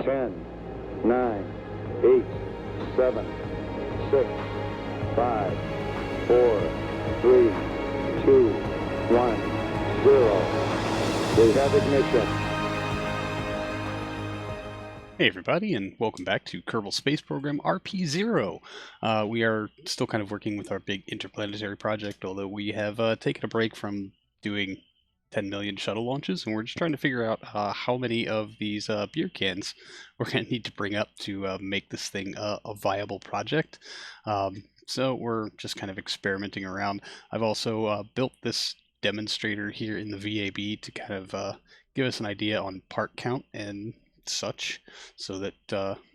10, 9, 8, 7, 6, 5, 4, 3, 2, 1, 0. We have ignition. Hey everybody, and welcome back to Kerbal Space Program RP-0. We are still kind of working with our big Interplanetary project, although we have taken a break from doing 10 million shuttle launches, and we're just trying to figure out how many of these beer cans we're going to need to bring up to make this thing a viable project. So we're just kind of experimenting around. I've also built this demonstrator here in the VAB to kind of give us an idea on part count and such, so that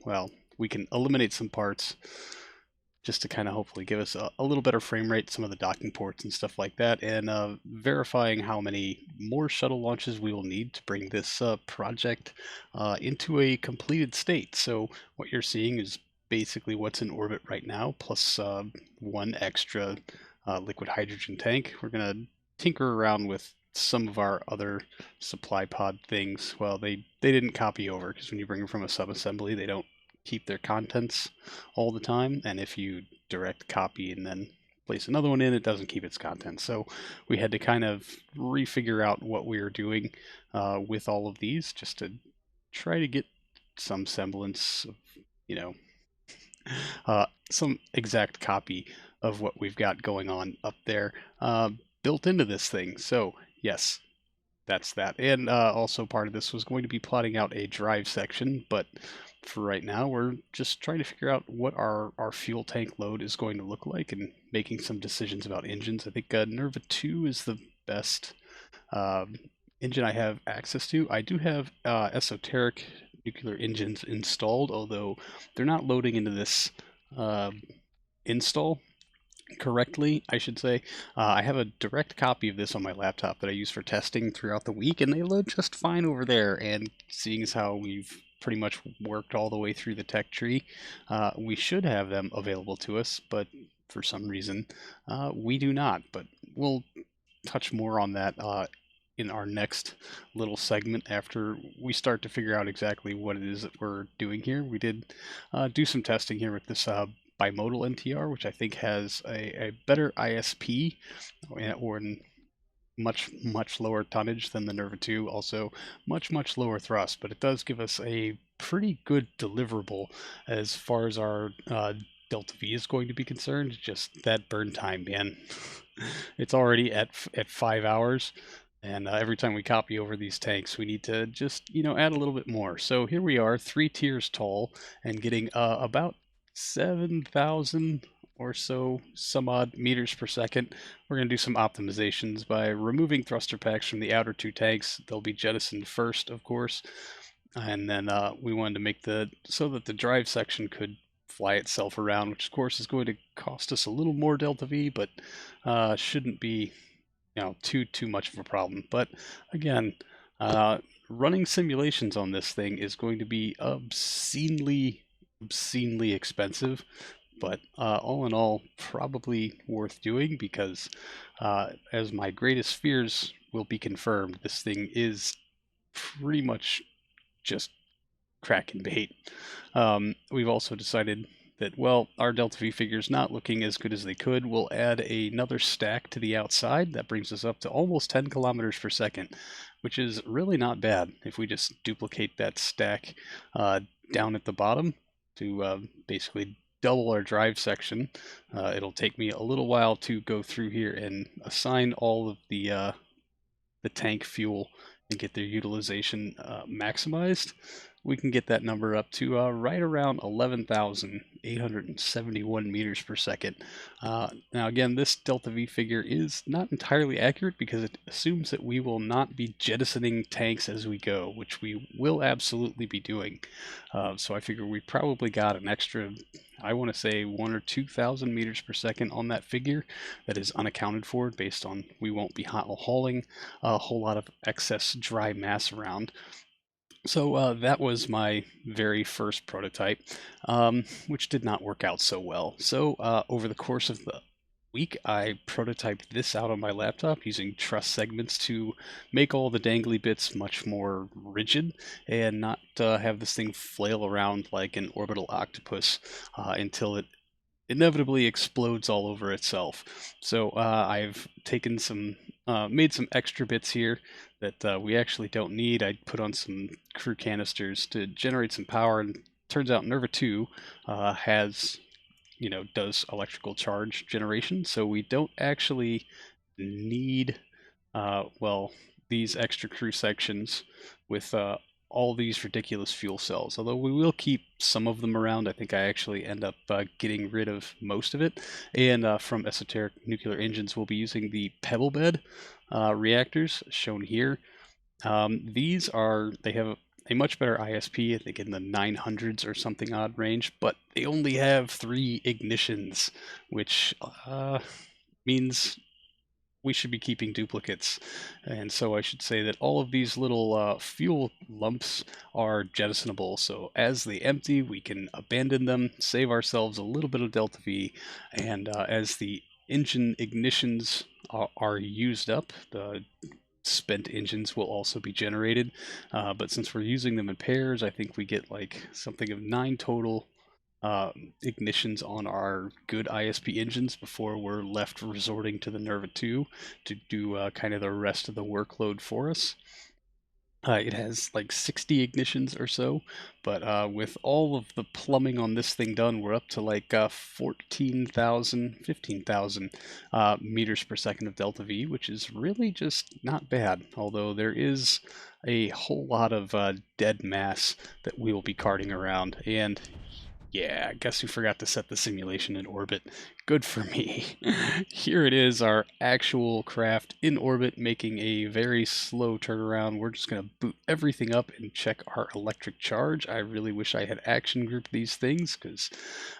well, we can eliminate some parts just to kind of hopefully give us a little better frame rate, some of the docking ports and stuff like that, and verifying how many more shuttle launches we will need to bring this project into a completed state. So what you're seeing is basically what's in orbit right now, plus one extra liquid hydrogen tank. We're going to tinker around with some of our other supply pod things. Well, they didn't copy over, because when you bring them from a sub-assembly, they don't keep their contents all the time, and if you direct copy and then place another one in, it doesn't keep its contents. So we had to kind of refigure out what we were doing with all of these, just to try to get some semblance of, you know, some exact copy of what we've got going on up there built into this thing. So yes, that's that. And also part of this was going to be plotting out a drive section, but for right now we're just trying to figure out what our fuel tank load is going to look like and making some decisions about engines. I think Nerva 2 is the best engine I have access to. I do have esoteric nuclear engines installed, although they're not loading into this install correctly, I should say. I have a direct copy of this on my laptop that I use for testing throughout the week, and they load just fine over there. And seeing as how we've pretty much worked all the way through the tech tree, we should have them available to us, but for some reason we do not. But we'll touch more on that in our next little segment after we start to figure out exactly what it is that we're doing here. We did do some testing here with this bimodal NTR, which I think has a better ISP or much lower tonnage than the Nerva 2, also much lower thrust, but it does give us a pretty good deliverable as far as our Delta V is going to be concerned. Just that burn time, man. It's already at 5 hours, and every time we copy over these tanks, we need to just, you know, add a little bit more. So here we are, 3 tiers tall, and getting about 7,000 or so some odd meters per second. We're going to do some optimizations by removing thruster packs from the outer 2 tanks. They'll be jettisoned first, of course, and then we wanted to make so that the drive section could fly itself around, which of course is going to cost us a little more Delta V, but shouldn't be, you know, too much of a problem. But again, running simulations on this thing is going to be obscenely expensive, but all in all, probably worth doing, because as my greatest fears will be confirmed, this thing is pretty much just cracking bait. We've also decided that, well, our Delta V figure's not looking as good as they could. We'll add another stack to the outside. That brings us up to almost 10 kilometers per second, which is really not bad. If we just duplicate that stack down at the bottom to basically double our drive section, it'll take me a little while to go through here and assign all of the tank fuel and get their utilization maximized. We can get that number up to right around 11,871 meters per second. Now again, this Delta V figure is not entirely accurate because it assumes that we will not be jettisoning tanks as we go, which we will absolutely be doing. So I figure we probably got an extra, I want to say 1,000 or 2,000 meters per second on that figure that is unaccounted for, based on we won't be hauling a whole lot of excess dry mass around. So that was my very first prototype, which did not work out so well. So over the course of the week, I prototyped this out on my laptop using truss segments to make all the dangly bits much more rigid and not have this thing flail around like an orbital octopus until it inevitably explodes all over itself. So I've taken made some extra bits here that we actually don't need. I put on some crew canisters to generate some power, and turns out Nerva 2 has, does electrical charge generation, so we don't actually need, well, these extra crew sections with all these ridiculous fuel cells. Although we will keep some of them around, I think I actually end up getting rid of most of it. And from Esoteric Nuclear Engines, we'll be using the pebble bed reactors shown here. They have a much better ISP, I think in the 900s or something odd range, but they only have 3 ignitions, which means we should be keeping duplicates. And so I should say that all of these little fuel lumps are jettisonable. So as they empty, we can abandon them, save ourselves a little bit of delta V, and as the engine ignitions are used up, the spent engines will also be generated. But since we're using them in pairs, I think we get like something of 9 total ignitions on our good ISP engines before we're left resorting to the Nerva 2 to do kind of the rest of the workload for us. It has like 60 ignitions or so, but with all of the plumbing on this thing done, we're up to like 14,000, 15,000 meters per second of delta V, which is really just not bad. Although there is a whole lot of dead mass that we will be carting around. And yeah, I guess we forgot to set the simulation in orbit. Good for me. Here it is, our actual craft in orbit, making a very slow turnaround. We're just going to boot everything up and check our electric charge. I really wish I had action grouped these things, because,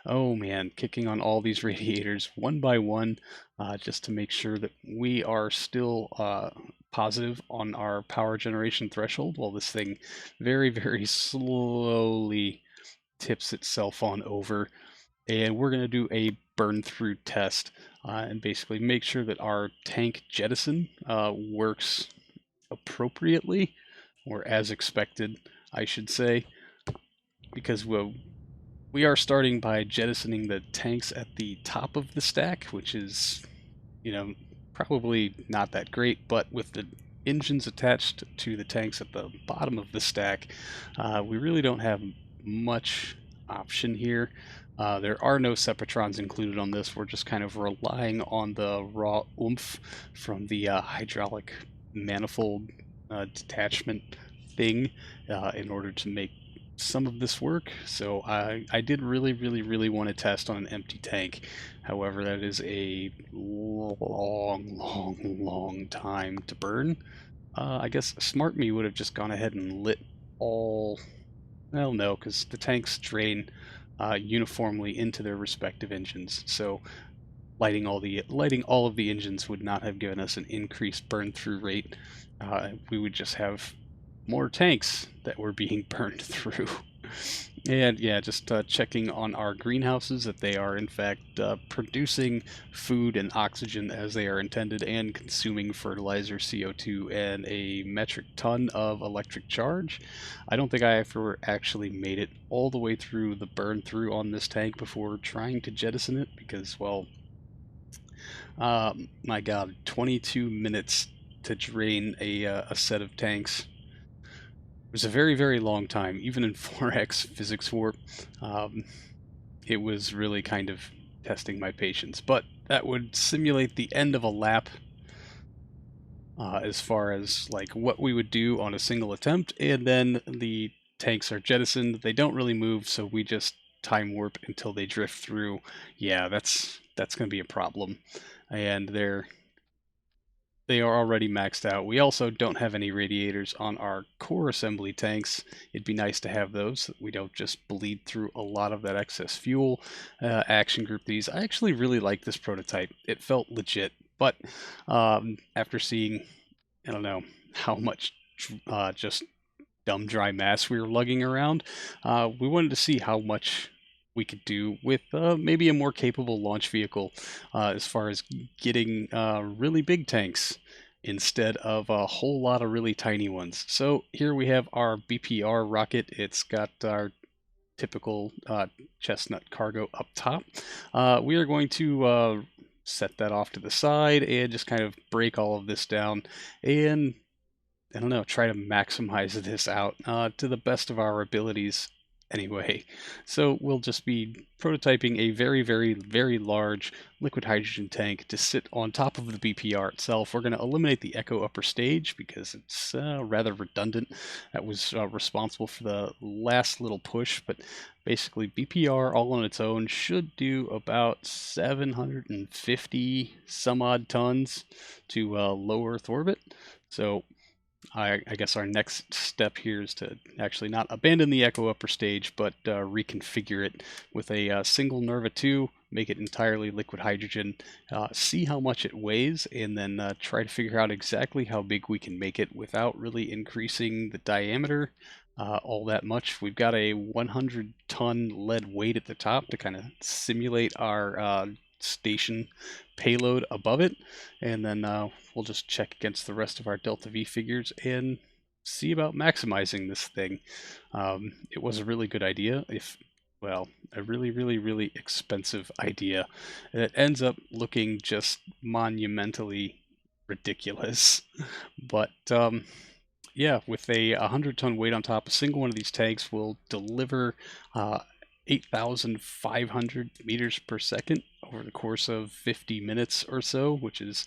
oh man, kicking on all these radiators one by one, just to make sure that we are still positive on our power generation threshold, while this thing very, very slowly tips itself on over. And we're going to do a burn through test and basically make sure that our tank jettison works appropriately, or as expected, I should say, because we are starting by jettisoning the tanks at the top of the stack, which is, probably not that great, but with the engines attached to the tanks at the bottom of the stack, we really don't have much option here. There are no Separatrons included on this. We're just kind of relying on the raw oomph from the hydraulic manifold detachment thing in order to make some of this work. So I did really, really, really want to test on an empty tank. However, that is a long time to burn. I guess smart me would have just gone ahead and lit all... Well, no, because the tanks drain uniformly into their respective engines. So lighting all of the engines would not have given us an increased burn through rate. We would just have more tanks that were being burned through. And yeah, just checking on our greenhouses that they are in fact producing food and oxygen as they are intended, and consuming fertilizer, CO2, and a metric ton of electric charge. I don't think I ever actually made it all the way through the burn through on this tank before trying to jettison it, because, well, my god, 22 minutes to drain a set of tanks. It was a very, very long time, even in 4x physics warp. It was really kind of testing my patience, but that would simulate the end of a lap as far as like what we would do on a single attempt, and then the tanks are jettisoned. They don't really move, so we just time warp until they drift through. Yeah, that's going to be a problem, and they are already maxed out. We also don't have any radiators on our core assembly tanks. It'd be nice to have those so that we don't just bleed through a lot of that excess fuel. Action group these. I actually really like this prototype. It felt legit, but after seeing, I don't know, how much just dumb dry mass we were lugging around, we wanted to see how much we could do with maybe a more capable launch vehicle as far as getting really big tanks instead of a whole lot of really tiny ones. So here we have our BPR rocket. It's got our typical chestnut cargo up top. We are going to set that off to the side and just kind of break all of this down and, I don't know, try to maximize this out to the best of our abilities anyway. So we'll just be prototyping a very, very, very large liquid hydrogen tank to sit on top of the BPR itself. We're going to eliminate the Echo upper stage because it's rather redundant. That was responsible for the last little push, but basically BPR all on its own should do about 750 some odd tons to low Earth orbit. So I guess our next step here is to actually not abandon the Echo upper stage, but reconfigure it with a single Nerva 2, make it entirely liquid hydrogen, see how much it weighs, and then try to figure out exactly how big we can make it without really increasing the diameter all that much. We've got a 100-ton lead weight at the top to kind of simulate our station payload above it, and then we'll just check against the rest of our Delta V figures and see about maximizing this thing. It was a really good idea, well, a really, really, really expensive idea. It ends up looking just monumentally ridiculous. But yeah, with a 100-ton weight on top, a single one of these tanks will deliver 8,500 meters per second over the course of 50 minutes or so, which is,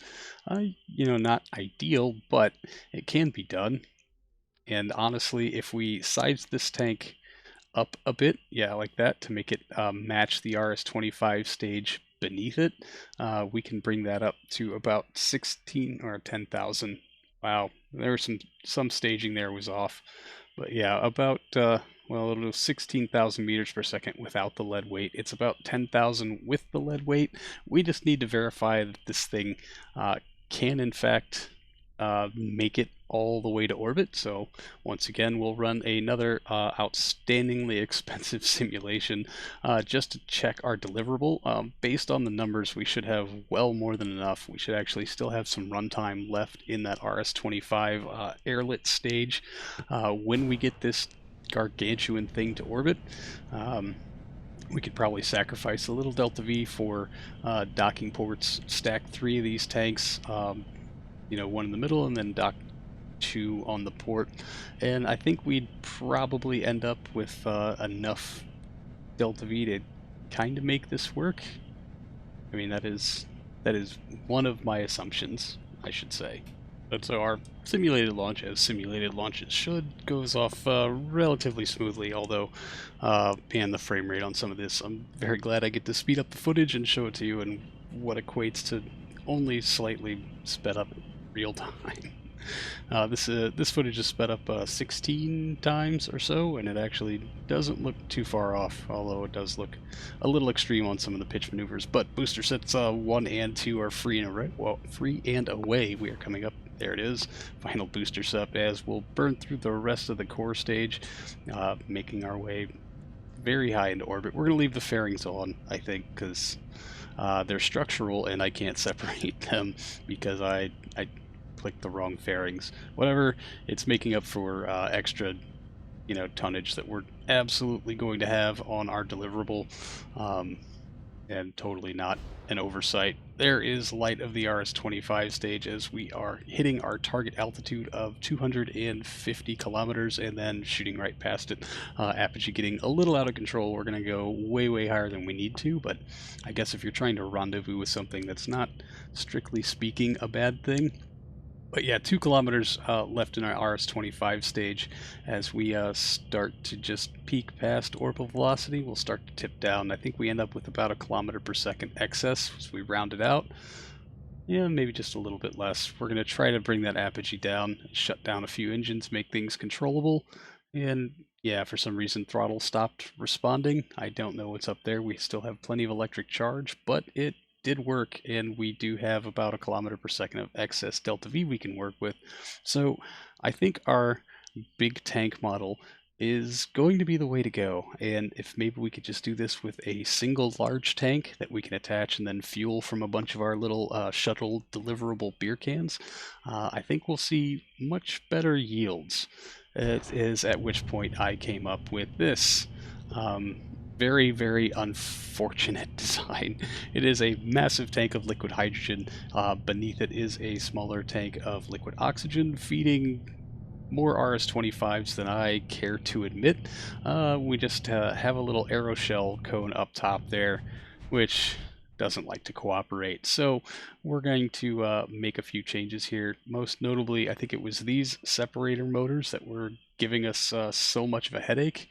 not ideal, but it can be done. And honestly, if we size this tank up a bit, yeah, like that, to make it match the RS-25 stage beneath it, we can bring that up to about 16 or 10,000. Wow, there was some staging there was off, but yeah, about well, it'll do 16,000 meters per second without the lead weight. It's about 10,000 with the lead weight. We just need to verify that this thing can in fact make it all the way to orbit. So once again, we'll run another outstandingly expensive simulation just to check our deliverable. Based on the numbers, we should have well more than enough. We should actually still have some runtime left in that RS-25 airlit stage when we get this gargantuan thing to orbit. We could probably sacrifice a little Delta V for docking ports, stack 3 of these tanks, one in the middle, and then dock 2 on the port. And I think we'd probably end up with enough Delta V to kind of make this work. I mean, that is one of my assumptions, I should say. But so our simulated launch, as simulated launches should, goes off relatively smoothly, although, man, the frame rate on some of this, I'm very glad I get to speed up the footage and show it to you in what equates to only slightly sped up real time. This footage is sped up 16 times or so, and it actually doesn't look too far off, although it does look a little extreme on some of the pitch maneuvers. But booster sets 1 and 2 are free and away. We are coming up. There it is. Final booster set as we'll burn through the rest of the core stage, making our way very high into orbit. We're going to leave the fairings on, I think, because they're structural and I can't separate them because I clicked the wrong fairings. Whatever, it's making up for extra, tonnage that we're absolutely going to have on our deliverable, and totally not an oversight. There is light of the RS-25 stage as we are hitting our target altitude of 250 kilometers and then shooting right past it. Apogee getting a little out of control. We're going to go way, way higher than we need to, but I guess if you're trying to rendezvous with something that's not, strictly speaking, a bad thing. But yeah, 2 kilometers left in our RS-25 stage. As we start to just peak past orbital velocity, we'll start to tip down. I think we end up with about 1 kilometer per second excess as we round it out. Yeah, maybe just a little bit less. We're going to try to bring that apogee down, shut down a few engines, make things controllable. And yeah, for some reason throttle stopped responding. I don't know what's up there. We still have plenty of electric charge, but it did work, and we do have about 1 kilometer per second of excess Delta V we can work with. So I think our big tank model is going to be the way to go. And if maybe we could just do this with a single large tank that we can attach and then fuel from a bunch of our little shuttle deliverable beer cans, I think we'll see much better yields. It is at which point I came up with this. Very, very unfortunate design. It is a massive tank of liquid hydrogen. Beneath it is a smaller tank of liquid oxygen feeding more RS-25s than I care to admit. We just have a little Aeroshell cone up top there, which doesn't like to cooperate. So we're going to make a few changes here. Most notably, I think it was these separator motors that were giving us so much of a headache.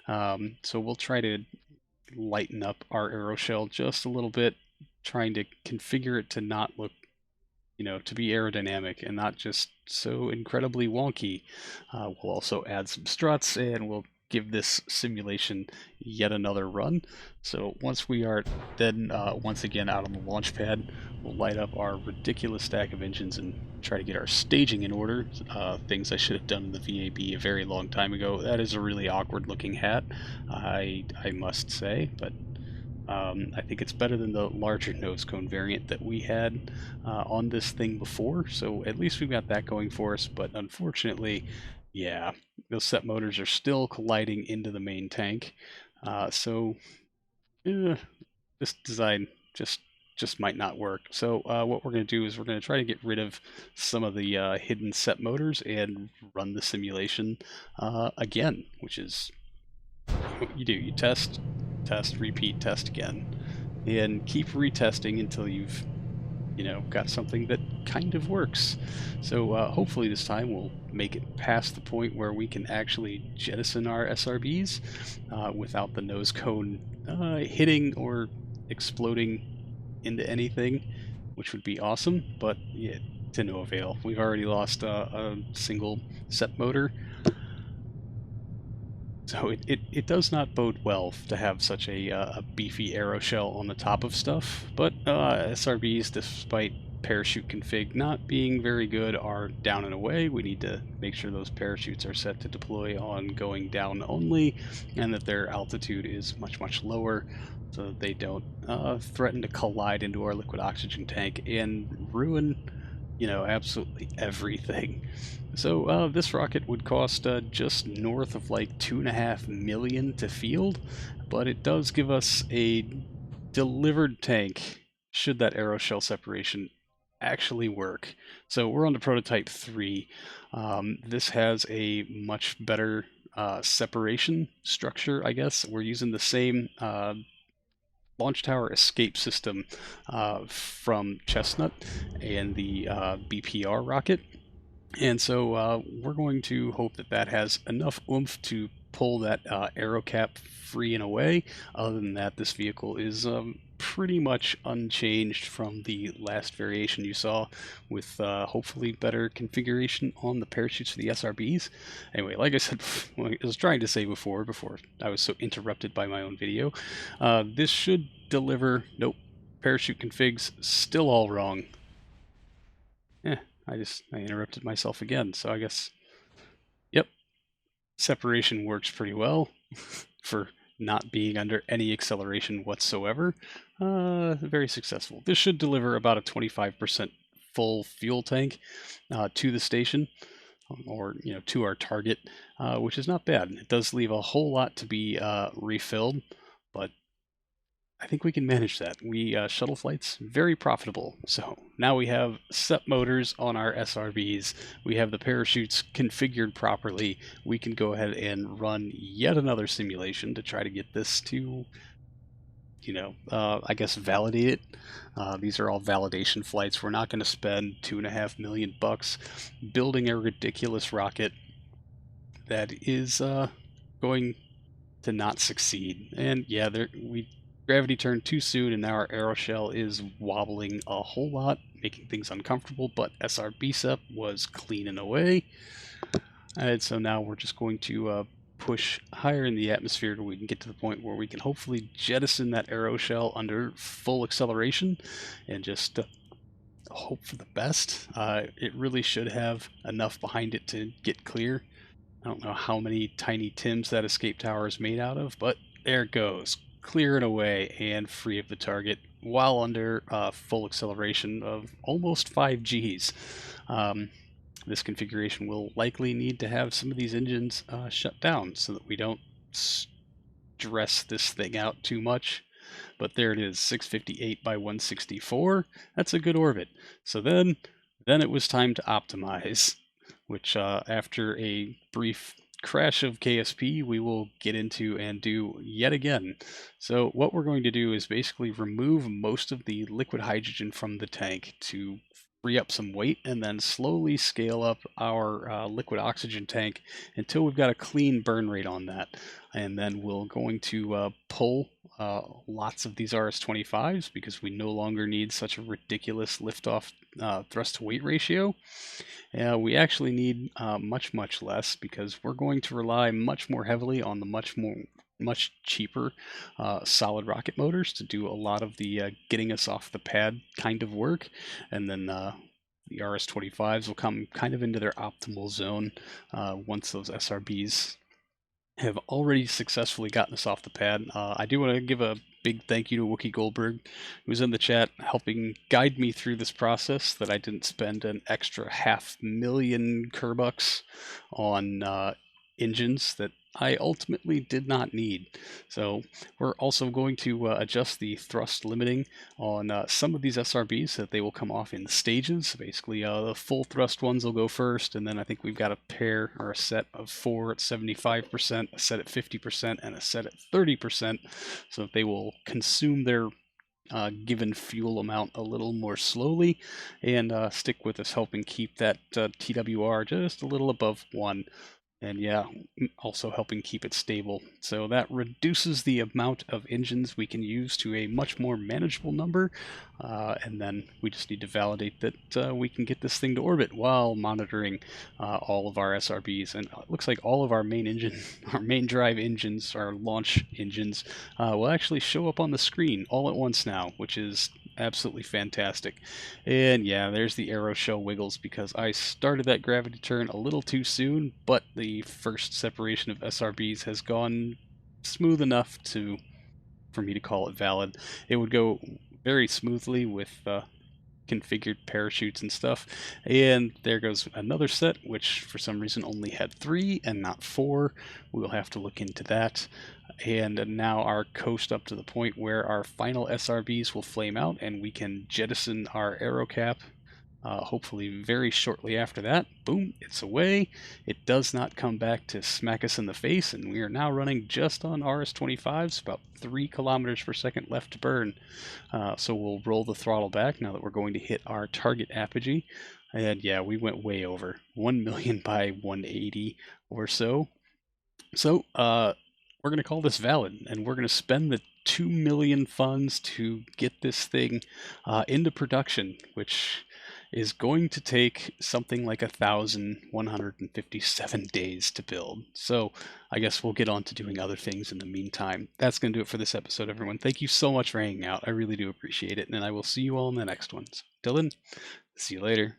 So we'll try to lighten up our Aeroshell just a little bit, trying to configure it to not look, to be aerodynamic and not just so incredibly wonky. We'll also add some struts, and we'll give this simulation yet another run. So once we are then once again out on the launch pad, we'll light up our ridiculous stack of engines and try to get our staging in order. Things I should have done in the VAB a very long time ago. That is a really awkward looking hat, I must say, but I think it's better than the larger nose cone variant that we had on this thing before, so at least we've got that going for us. But unfortunately, yeah, those set motors are still colliding into the main tank, so this design just might not work. So what we're going to do is we're going to try to get rid of some of the hidden set motors and run the simulation again, which is what you do. You test, repeat, test again, and keep retesting until you've got something that kind of works. So hopefully this time we'll make it past the point where we can actually jettison our SRBs without the nose cone hitting or exploding into anything, which would be awesome, but yeah, to no avail. We've already lost a single set motor. So it does not bode well to have such a beefy Aeroshell on the top of stuff, but SRBs, despite parachute config not being very good, are down and away. We need to make sure those parachutes are set to deploy on going down only, and that their altitude is much, much lower, so that they don't threaten to collide into our liquid oxygen tank and ruin, absolutely everything. So this rocket would cost just north of like $2.5 million to field, but it does give us a delivered tank should that Aeroshell separation actually work. So we're on to prototype 3. This has a much better separation structure, I guess. We're using the same launch tower escape system from Chestnut and the BPR rocket. And so we're going to hope that that has enough oomph to pull that aero cap free and away. Other than that, this vehicle is pretty much unchanged from the last variation you saw, with hopefully better configuration on the parachutes for the SRBs. Anyway, like I said, I was trying to say before I was so interrupted by my own video, this should deliver. Nope, parachute configs still all wrong. I interrupted myself again, so I guess, yep, separation works pretty well for not being under any acceleration whatsoever. Very successful. This should deliver about a 25% full fuel tank to the station, or to our target, which is not bad. It does leave a whole lot to be refilled, but I think we can manage that. Shuttle flights, very profitable. So now we have set motors on our SRBs. We have the parachutes configured properly. We can go ahead and run yet another simulation to try to get this to, I guess, validate it. These are all validation flights. We're not going to spend $2.5 million building a ridiculous rocket that is going to not succeed. And yeah, gravity turned too soon, and now our Aeroshell is wobbling a whole lot, making things uncomfortable, but SRB SEP was cleaning away. And so now we're just going to push higher in the atmosphere till we can get to the point where we can hopefully jettison that Aeroshell under full acceleration and just hope for the best. It really should have enough behind it to get clear. don't know how many tiny Tims that escape tower is made out of, but there it goes. Clear it away and free of the target while under full acceleration of almost 5 Gs. This configuration will likely need to have some of these engines shut down so that we don't stress this thing out too much. But there it is, 658 by 164. That's a good orbit. So then it was time to optimize, which after a brief crash of KSP, we will get into and do yet again. So what we're going to do is basically remove most of the liquid hydrogen from the tank to free up some weight, and then slowly scale up our liquid oxygen tank until we've got a clean burn rate on that. And then we're going to pull lots of these RS-25s because we no longer need such a ridiculous liftoff thrust to weight ratio. We actually need much less because we're going to rely much more heavily on the much cheaper solid rocket motors to do a lot of the getting us off the pad kind of work. And then the RS-25s will come kind of into their optimal zone once those SRBs have already successfully gotten us off the pad. I do want to give a big thank you to Wookie Goldberg, who was in the chat helping guide me through this process, that I didn't spend an extra 500,000 Kerbucks on engines that I ultimately did not need. So we're also going to adjust the thrust limiting on some of these SRBs so that they will come off in stages. Basically, the full thrust ones will go first, and then I think we've got a pair or a set of 4 at 75%, a set at 50%, and a set at 30%, so that they will consume their given fuel amount a little more slowly and stick with us, helping keep that TWR just a little above 1. And yeah, also helping keep it stable. So that reduces the amount of engines we can use to a much more manageable number. And then we just need to validate that we can get this thing to orbit while monitoring all of our SRBs. And it looks like all of our main drive engines, our launch engines, will actually show up on the screen all at once now, which is absolutely fantastic. And yeah, there's the Aeroshell wiggles because I started that gravity turn a little too soon, but the first separation of SRBs has gone smooth enough for me to call it valid. It would go very smoothly with configured parachutes and stuff. And there goes another set, which for some reason only had 3 and not 4. We'll have to look into that. And now our coast up to the point where our final SRBs will flame out and we can jettison our Aero cap. Hopefully very shortly after that. Boom, it's away. It does not come back to smack us in the face, and we are now running just on RS-25s, about 3 kilometers per second left to burn. So we'll roll the throttle back now that we're going to hit our target apogee. And yeah, we went way over, 1 million by 180 or so. So we're going to call this valid, and we're going to spend the 2 million funds to get this thing into production, which is going to take something like 1,157 days to build. So I guess we'll get on to doing other things in the meantime. That's going to do it for this episode, everyone. Thank you so much for hanging out. I really do appreciate it, and I will see you all in the next ones. Till then, see you later.